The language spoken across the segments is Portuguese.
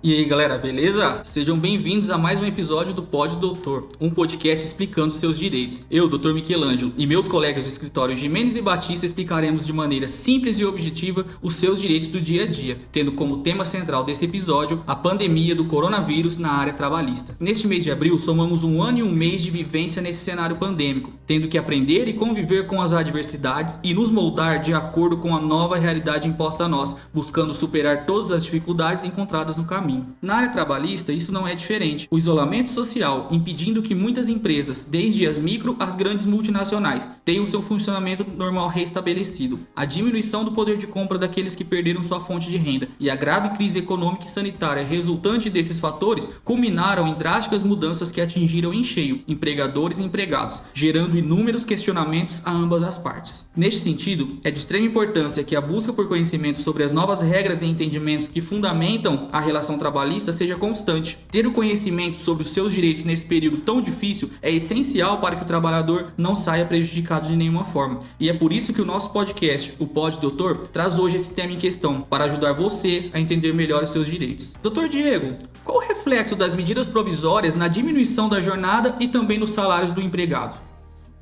E aí galera, beleza? Sejam bem-vindos a mais um episódio do Pod Doutor, um podcast explicando seus direitos. Eu, Dr. Michelangelo, e meus colegas do escritório Gimenez e Batista explicaremos de maneira simples e objetiva os seus direitos do dia a dia, tendo como tema central desse episódio a pandemia do coronavírus na área trabalhista. Neste mês de abril, somamos 1 ano e 1 mês de vivência nesse cenário pandêmico, tendo que aprender e conviver com as adversidades e nos moldar de acordo com a nova realidade imposta a nós, buscando superar todas as dificuldades encontradas no caminho. Na área trabalhista, isso não é diferente. O isolamento social impedindo que muitas empresas, desde as micro às grandes multinacionais, tenham seu funcionamento normal restabelecido. A diminuição do poder de compra daqueles que perderam sua fonte de renda e a grave crise econômica e sanitária resultante desses fatores culminaram em drásticas mudanças que atingiram em cheio empregadores e empregados, gerando inúmeros questionamentos a ambas as partes. Neste sentido, é de extrema importância que a busca por conhecimento sobre as novas regras e entendimentos que fundamentam a relação trabalhista seja constante. Ter o conhecimento sobre os seus direitos nesse período tão difícil é essencial para que o trabalhador não saia prejudicado de nenhuma forma. E é por isso que o nosso podcast, o Pod Doutor, traz hoje esse tema em questão, para ajudar você a entender melhor os seus direitos. Dr. Diego, qual o reflexo das medidas provisórias na diminuição da jornada e também nos salários do empregado?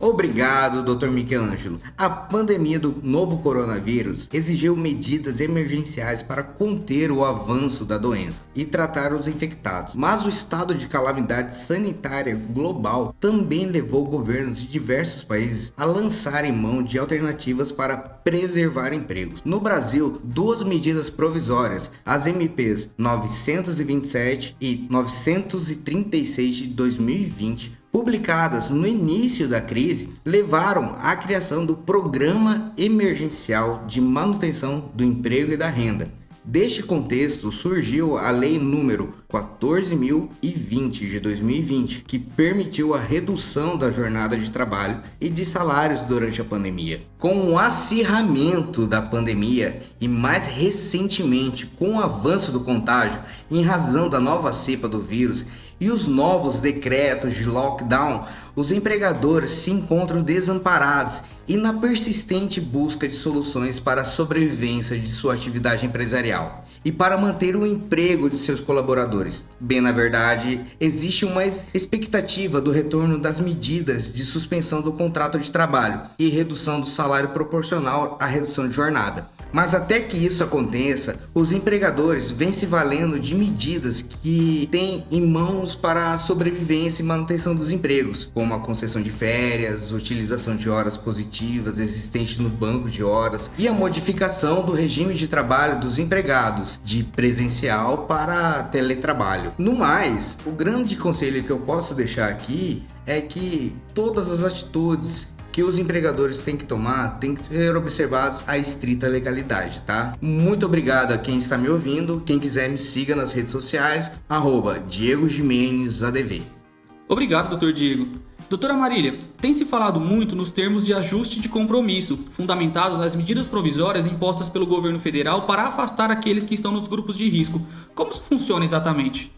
Obrigado, Dr. Michelangelo. A pandemia do novo coronavírus exigiu medidas emergenciais para conter o avanço da doença e tratar os infectados. Mas o estado de calamidade sanitária global também levou governos de diversos países a lançarem mão de alternativas para preservar empregos. No Brasil, duas medidas provisórias, as MPs 927 e 936 de 2020, publicadas no início da crise, levaram à criação do Programa Emergencial de Manutenção do Emprego e da Renda. Deste contexto surgiu a Lei número 14.020 de 2020, que permitiu a redução da jornada de trabalho e de salários durante a pandemia. Com o acirramento da pandemia e mais recentemente com o avanço do contágio em razão da nova cepa do vírus e os novos decretos de lockdown, os empregadores se encontram desamparados e na persistente busca de soluções para a sobrevivência de sua atividade empresarial e para manter o emprego de seus colaboradores. Bem, na verdade, existe uma expectativa do retorno das medidas de suspensão do contrato de trabalho e redução do salário proporcional à redução de jornada. Mas até que isso aconteça, os empregadores vêm se valendo de medidas que têm em mãos para a sobrevivência e manutenção dos empregos, como a concessão de férias, utilização de horas positivas existentes no banco de horas e a modificação do regime de trabalho dos empregados, de presencial para teletrabalho. No mais, o grande conselho que eu posso deixar aqui é que todas as atitudes que os empregadores têm que tomar, têm que ser observados à estrita legalidade, tá? Muito obrigado a quem está me ouvindo. Quem quiser me siga nas redes sociais, @DiegoGimenezADV. Obrigado, Dr. Diego. Doutora Marília, tem se falado muito nos termos de ajuste de compromisso, fundamentados nas medidas provisórias impostas pelo governo federal para afastar aqueles que estão nos grupos de risco. Como isso funciona exatamente?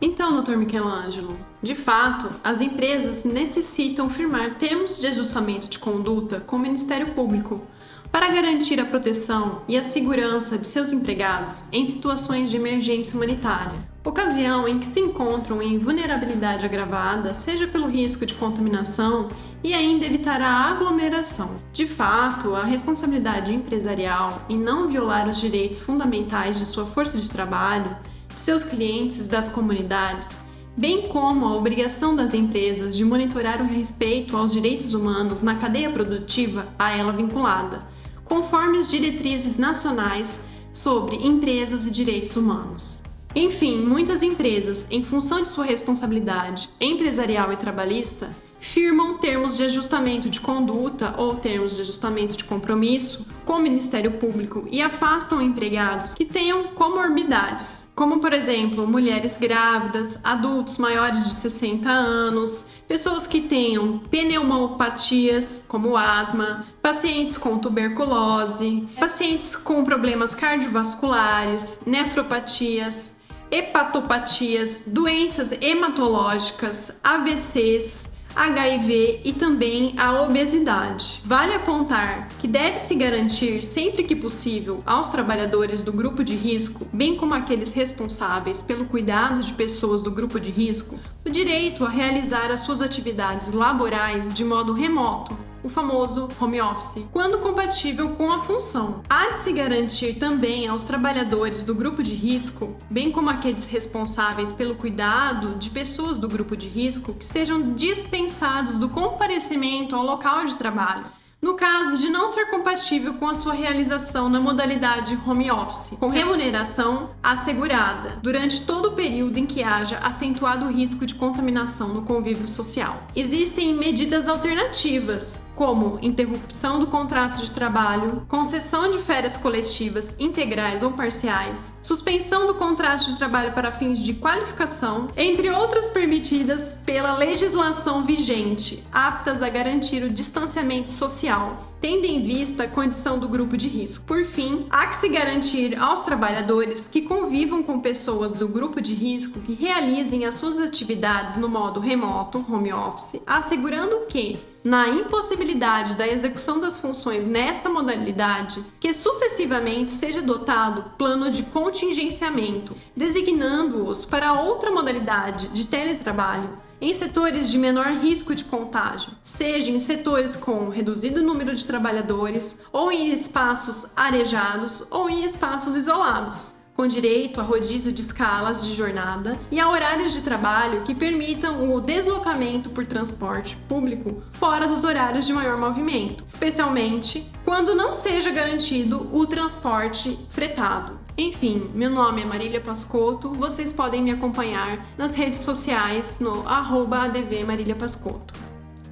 Então, Dr. Michelangelo, de fato, as empresas necessitam firmar termos de ajustamento de conduta com o Ministério Público para garantir a proteção e a segurança de seus empregados em situações de emergência humanitária, ocasião em que se encontram em vulnerabilidade agravada, seja pelo risco de contaminação e ainda evitar a aglomeração. De fato, a responsabilidade empresarial em não violar os direitos fundamentais de sua força de trabalho, seus clientes, das comunidades, bem como a obrigação das empresas de monitorar o respeito aos direitos humanos na cadeia produtiva a ela vinculada, conforme as diretrizes nacionais sobre empresas e direitos humanos. Enfim, muitas empresas, em função de sua responsabilidade empresarial e trabalhista, firmam termos de ajustamento de conduta ou termos de ajustamento de compromisso com o Ministério Público e afastam empregados que tenham comorbidades, como, por exemplo, mulheres grávidas, adultos maiores de 60 anos, pessoas que tenham pneumopatias, como asma, pacientes com tuberculose, pacientes com problemas cardiovasculares, nefropatias, hepatopatias, doenças hematológicas, AVCs, HIV e também a obesidade. Vale apontar que deve-se garantir, sempre que possível, aos trabalhadores do grupo de risco, bem como aqueles responsáveis pelo cuidado de pessoas do grupo de risco, o direito a realizar as suas atividades laborais de modo remoto, o famoso home office, quando compatível com a função. Há de se garantir também aos trabalhadores do grupo de risco, bem como aqueles responsáveis pelo cuidado de pessoas do grupo de risco, que sejam dispensados do comparecimento ao local de trabalho, no caso de não ser compatível com a sua realização na modalidade home office, com remuneração assegurada, durante todo o período em que haja acentuado risco de contaminação no convívio social. Existem medidas alternativas, como interrupção do contrato de trabalho, concessão de férias coletivas integrais ou parciais, suspensão do contrato de trabalho para fins de qualificação, entre outras permitidas pela legislação vigente, aptas a garantir o distanciamento social, tendo em vista a condição do grupo de risco. Por fim, há que se garantir aos trabalhadores que convivam com pessoas do grupo de risco que realizem as suas atividades no modo remoto, home office, assegurando que, na impossibilidade da execução das funções nessa modalidade, que sucessivamente seja dotado plano de contingenciamento, designando-os para outra modalidade de teletrabalho, em setores de menor risco de contágio, seja em setores com reduzido número de trabalhadores, ou em espaços arejados, ou em espaços isolados, com direito a rodízio de escalas de jornada e a horários de trabalho que permitam o deslocamento por transporte público fora dos horários de maior movimento, especialmente quando não seja garantido o transporte fretado. Enfim, meu nome é Marília Pascotto, vocês podem me acompanhar nas redes sociais no @advmaríliapascotto.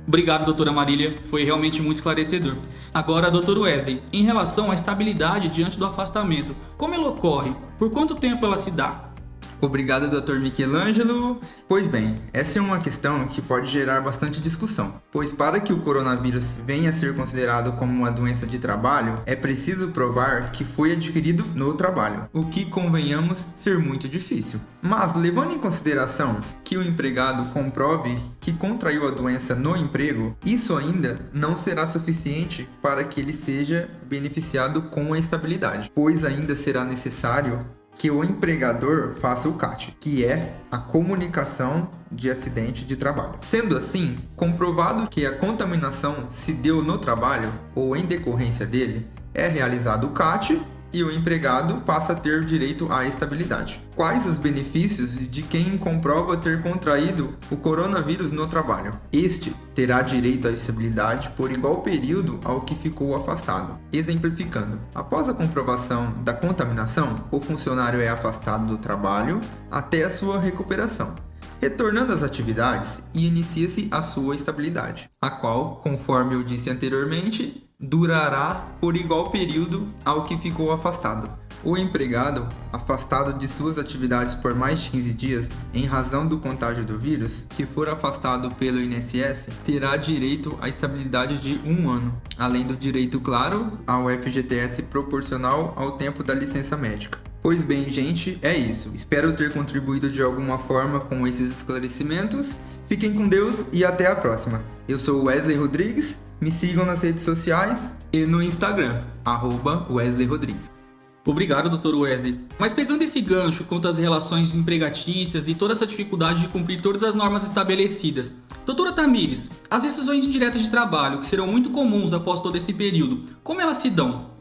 Obrigado, doutora Marília, foi realmente muito esclarecedor. Agora, doutor Wesley, em relação à estabilidade diante do afastamento, como ela ocorre? Por quanto tempo ela se dá? Obrigado, Dr. Michelangelo. Pois bem, essa é uma questão que pode gerar bastante discussão, pois para que o coronavírus venha a ser considerado como uma doença de trabalho, é preciso provar que foi adquirido no trabalho, o que, convenhamos, ser muito difícil. Mas, levando em consideração que o empregado comprove que contraiu a doença no emprego, isso ainda não será suficiente para que ele seja beneficiado com a estabilidade, pois ainda será necessário que o empregador faça o CAT, que é a comunicação de acidente de trabalho. Sendo assim, comprovado que a contaminação se deu no trabalho ou em decorrência dele, é realizado o CAT e o empregado passa a ter direito à estabilidade. Quais os benefícios de quem comprova ter contraído o coronavírus no trabalho? Este terá direito à estabilidade por igual período ao que ficou afastado. Exemplificando, após a comprovação da contaminação, o funcionário é afastado do trabalho até a sua recuperação, retornando às atividades e inicia-se a sua estabilidade, a qual, conforme eu disse anteriormente, durará por igual período ao que ficou afastado. O empregado, afastado de suas atividades por mais de 15 dias em razão do contágio do vírus, que for afastado pelo INSS, terá direito à estabilidade de 1 ano, além do direito, claro, ao FGTS proporcional ao tempo da licença médica. Pois bem, gente, é isso. Espero ter contribuído de alguma forma com esses esclarecimentos. Fiquem com Deus e até a próxima. Eu sou Wesley Rodrigues. Me sigam nas redes sociais e no Instagram, @Wesley Rodrigues. Obrigado, Dr. Wesley. Mas pegando esse gancho quanto às relações empregatícias e toda essa dificuldade de cumprir todas as normas estabelecidas, doutora Tamires, as decisões indiretas de trabalho, que serão muito comuns após todo esse período, como elas se dão?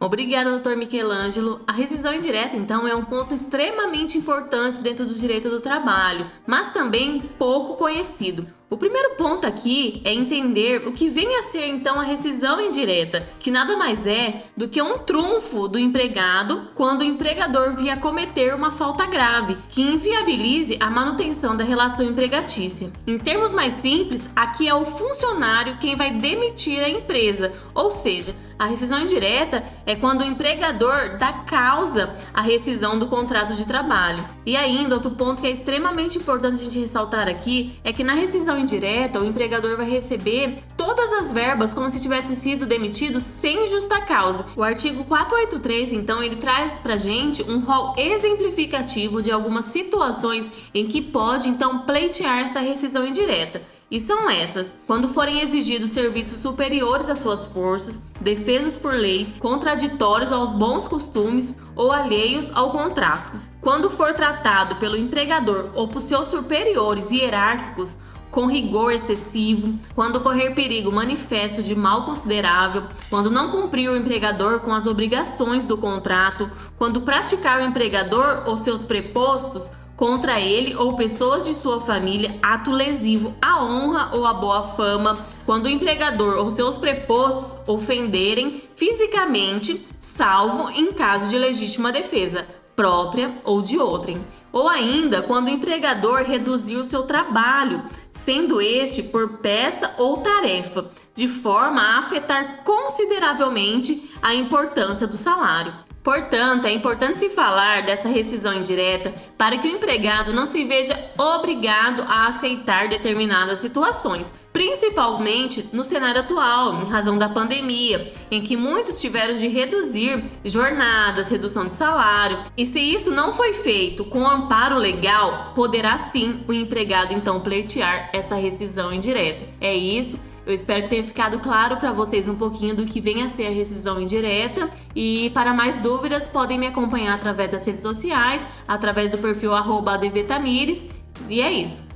Obrigada, Dr. Michelangelo. A rescisão indireta, então, é um ponto extremamente importante dentro do direito do trabalho, mas também pouco conhecido. O primeiro ponto aqui é entender o que vem a ser então a rescisão indireta, que nada mais é do que um trunfo do empregado quando o empregador vier a cometer uma falta grave, que inviabilize a manutenção da relação empregatícia. Em termos mais simples, aqui é o funcionário quem vai demitir a empresa, ou seja, a rescisão indireta é quando o empregador dá causa à rescisão do contrato de trabalho. E ainda, outro ponto que é extremamente importante a gente ressaltar aqui é que na rescisão indireta, o empregador vai receber todas as verbas como se tivesse sido demitido sem justa causa. O artigo 483, então, ele traz pra gente um rol exemplificativo de algumas situações em que pode, então, pleitear essa rescisão indireta. E são essas: quando forem exigidos serviços superiores às suas forças, defesos por lei, contraditórios aos bons costumes ou alheios ao contrato. Quando for tratado pelo empregador ou por seus superiores hierárquicos com rigor excessivo, quando correr perigo manifesto de mal considerável, quando não cumprir o empregador com as obrigações do contrato, quando praticar o empregador ou seus prepostos contra ele ou pessoas de sua família ato lesivo à honra ou à boa fama, quando o empregador ou seus prepostos ofenderem fisicamente, salvo em caso de legítima defesa, própria ou de outrem. Ou ainda quando o empregador reduzir o seu trabalho, sendo este por peça ou tarefa, de forma a afetar consideravelmente a importância do salário. Portanto, é importante se falar dessa rescisão indireta para que o empregado não se veja obrigado a aceitar determinadas situações, principalmente no cenário atual, em razão da pandemia, em que muitos tiveram de reduzir jornadas, redução de salário. E se isso não foi feito com amparo legal, poderá sim o empregado então pleitear essa rescisão indireta. É isso. Eu espero que tenha ficado claro para vocês um pouquinho do que vem a ser a rescisão indireta, e para mais dúvidas podem me acompanhar através das redes sociais, através do perfil @advtamires, e é isso.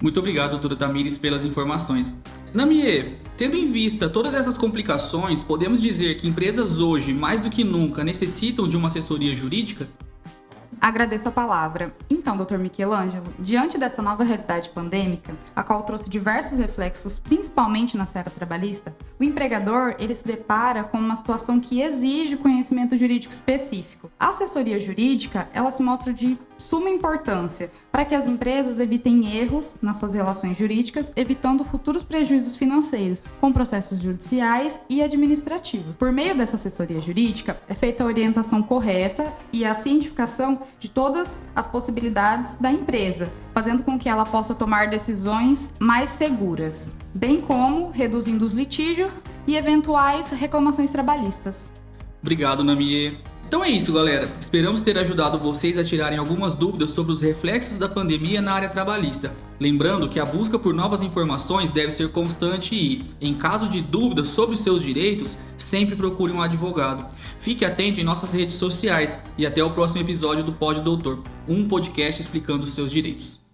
Muito obrigado, doutora Tamires, pelas informações. Namie, tendo em vista todas essas complicações, podemos dizer que empresas hoje, mais do que nunca, necessitam de uma assessoria jurídica? Agradeço a palavra. Então, Dr. Michelangelo, diante dessa nova realidade pandêmica, a qual trouxe diversos reflexos, principalmente na seara trabalhista, o empregador ele se depara com uma situação que exige conhecimento jurídico específico. A assessoria jurídica, ela se mostra de suma importância para que as empresas evitem erros nas suas relações jurídicas, evitando futuros prejuízos financeiros, com processos judiciais e administrativos. Por meio dessa assessoria jurídica, é feita a orientação correta e a cientificação de todas as possibilidades da empresa, fazendo com que ela possa tomar decisões mais seguras, bem como reduzindo os litígios e eventuais reclamações trabalhistas. Obrigado, Namie. Então é isso, galera. Esperamos ter ajudado vocês a tirarem algumas dúvidas sobre os reflexos da pandemia na área trabalhista. Lembrando que a busca por novas informações deve ser constante e, em caso de dúvidas sobre os seus direitos, sempre procure um advogado. Fique atento em nossas redes sociais e até o próximo episódio do Pod Doutor, um podcast explicando os seus direitos.